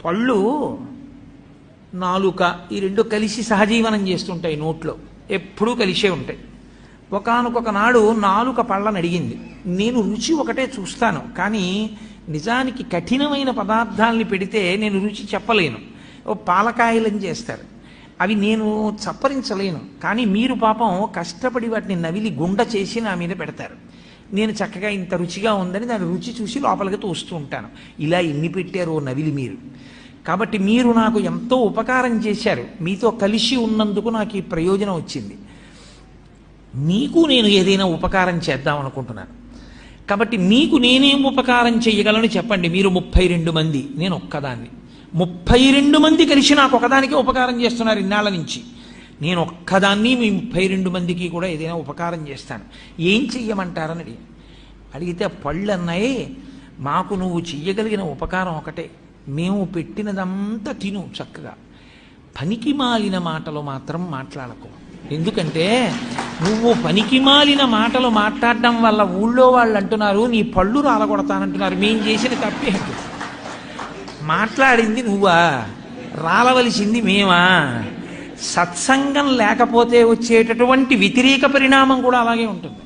పళ్ళు నాలుక ఈ రెండు కలిసి సహజీవనం చేస్తుంటాయి, నోట్లో ఎప్పుడూ కలిసే ఉంటాయి. ఒకానొక నాడు నాలుక పళ్ళని అడిగింది, నేను రుచి ఒకటే చూస్తాను, కానీ నిజానికి కఠినమైన పదార్థాలని పెడితే నేను రుచి చెప్పలేను. ఓ పాలకాయలని చేస్తారు, అవి నేను చప్పరించలేను, కానీ మీరు పాపం కష్టపడి వాటిని నవిలి గుండ చేసి నా మీద పెడతారు. నేను చక్కగా ఇంత రుచిగా ఉందని దాని రుచి చూసి లోపలికి తోస్తూ ఉంటాను. ఇలా ఎన్ని పెట్టారో నవిలి మీరు. కాబట్టి మీరు నాకు ఎంతో ఉపకారం చేశారు, మీతో కలిసి ఉన్నందుకు నాకు ఈ ప్రయోజనం వచ్చింది. మీకు నేను ఏదైనా ఉపకారం చేద్దాం అనుకుంటున్నాను. కాబట్టి మీకు నేనేం ఉపకారం చేయగలను చెప్పండి. మీరు 32 మంది, నేను ఒక్కదాన్ని. 32 మంది కలిసి నాకు ఒకదానికి ఉపకారం చేస్తున్నారు ఇన్నాళ్ళ నుంచి. నేను ఒక్కదాన్ని మీ 32 మందికి కూడా ఏదైనా ఉపకారం చేస్తాను. ఏం చెయ్యమంటారని అడిగితే పళ్ళు అన్నాయి, మాకు నువ్వు చెయ్యగలిగిన ఉపకారం ఒకటే, మేము పెట్టినదంతా తిను చక్కగా, పనికి మాలిన మాటలు మాత్రం మాట్లాడకు. ఎందుకంటే నువ్వు పనికి మాలిన మాటలు మాట్లాడడం వల్ల ఊళ్ళో వాళ్ళు అంటున్నారు నీ పళ్ళు రాలగొడతానంటున్నారు. మేం చేసిన తప్పే, మాట్లాడింది నువ్వా, రాలవలసింది మేమా? సత్సంగం లేకపోతే వచ్చేటటువంటి వ్యతిరేక పరిణామం కూడా అలాగే ఉంటుంది.